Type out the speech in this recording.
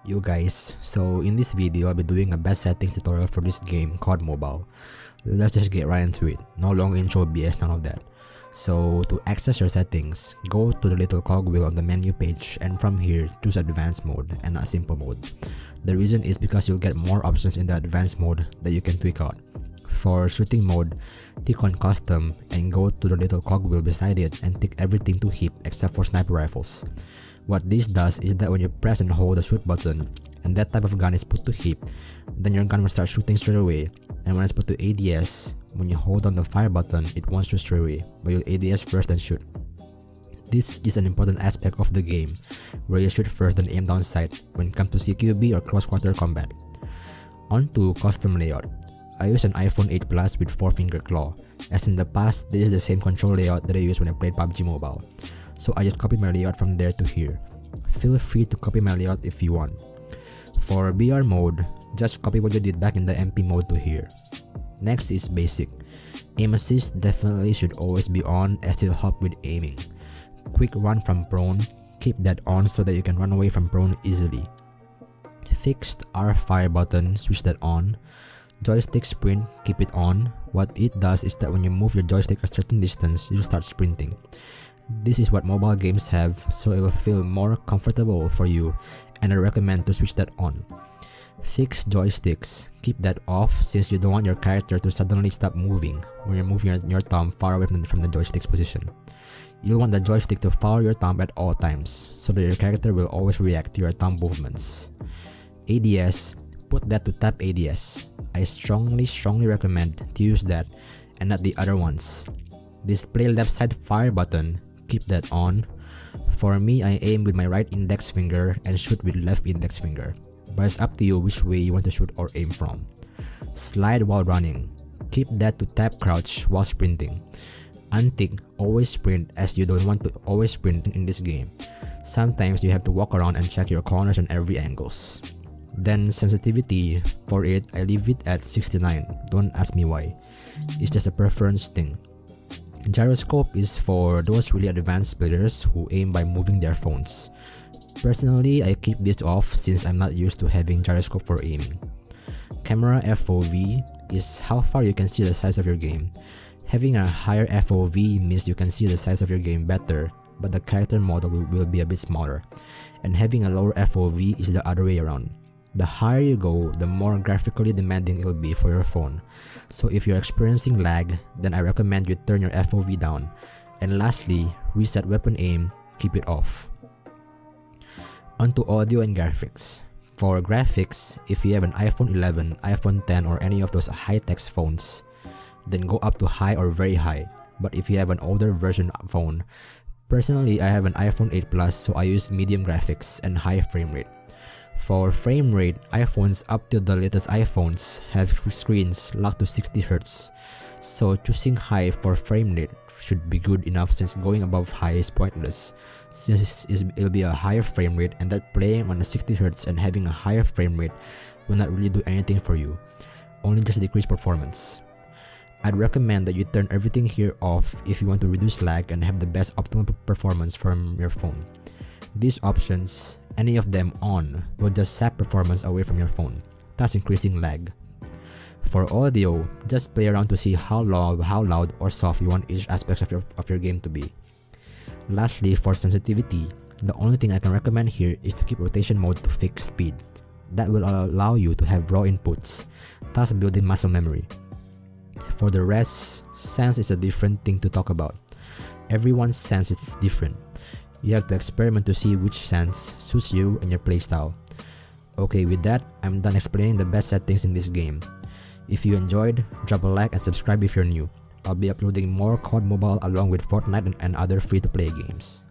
Yo guys, so in this video I'll be doing a best settings tutorial for this game COD Mobile. Let's just get right into it. No long intro BS, none of that. So to access your settings, go to the little cogwheel on the menu page and from here choose advanced mode and not simple mode. The reason is because you'll get more options in the advanced mode that you can tweak out. For shooting mode, tick on custom and go to the little cogwheel beside it and tick everything to heap except for sniper rifles. What this does is that when you press and hold the shoot button and that type of gun is put to heap, then your gun will start shooting straight away, and when it's put to ADS, when you hold on the fire button it won't shoot straight away, but you'll ADS first then shoot. This is an important aspect of the game, where you shoot first then aim down sight when it comes to CQB or close quarter combat. On to custom layout. I use an iPhone 8 Plus with 4-finger claw. As in the past, this is the same control layout that I used when I played PUBG Mobile. So I just copied my layout from there to here. Feel free to copy my layout if you want. For BR mode, just copy what you did back in the MP mode to here. Next is basic. Aim assist definitely should always be on as it'll help with aiming. Quick run from prone, keep that on so that you can run away from prone easily. Fixed R fire button, switch that on. Joystick sprint, keep it on. What it does is that when you move your joystick a certain distance, you start sprinting. This is what mobile games have, so it will feel more comfortable for you, and I recommend to switch that on. Fixed joysticks, keep that off since you don't want your character to suddenly stop moving when you're moving your thumb far away from the joystick's position. You'll want the joystick to follow your thumb at all times, so that your character will always react to your thumb movements. ADS, put that to tap ADS. I strongly recommend to use that and not the other ones. Display left side fire button, keep that on. For me, I aim with my right index finger and shoot with left index finger, but it's up to you which way you want to shoot or aim from. Slide while running, keep that to tap crouch while sprinting. Untick always sprint as you don't want to always sprint in this game. Sometimes you have to walk around and check your corners on every angles. Then sensitivity, for it I leave it at 69, don't ask me why, it's just a preference thing. Gyroscope is for those really advanced players who aim by moving their phones. Personally, I keep this off since I'm not used to having gyroscope for aiming. Camera FOV is how far you can see the size of your game. Having a higher FOV means you can see the size of your game better, but the character model will be a bit smaller. And having a lower FOV is the other way around. The higher you go, the more graphically demanding it will be for your phone. So if you're experiencing lag, then I recommend you turn your FOV down. And lastly, reset weapon aim, keep it off. Onto audio and graphics. For graphics, if you have an iPhone 11, iPhone 10 or any of those high-tech phones, then go up to high or very high. But if you have an older version phone, personally I have an iPhone 8 Plus, so I use medium graphics and high frame rate. For frame rate, iPhones up to the latest iPhones have screens locked to 60Hz, so choosing high for frame rate should be good enough since going above high is pointless, since it'll be a higher frame rate and that playing on a 60Hz and having a higher frame rate will not really do anything for you, only just decrease performance. I'd recommend that you turn everything here off if you want to reduce lag and have the best optimal performance from your phone. These options, any of them on, will just sap performance away from your phone, thus increasing lag. For audio, just play around to see how loud or soft you want each aspect of your game to be. Lastly, for sensitivity, the only thing I can recommend here is to keep rotation mode to fixed speed. That will allow you to have raw inputs, thus building muscle memory. For the rest, sense is a different thing to talk about. Everyone's sense is different. You have to experiment to see which sense suits you and your playstyle. Okay, with that, I'm done explaining the best settings in this game. If you enjoyed, drop a like and subscribe if you're new. I'll be uploading more COD Mobile along with Fortnite and other free-to-play games.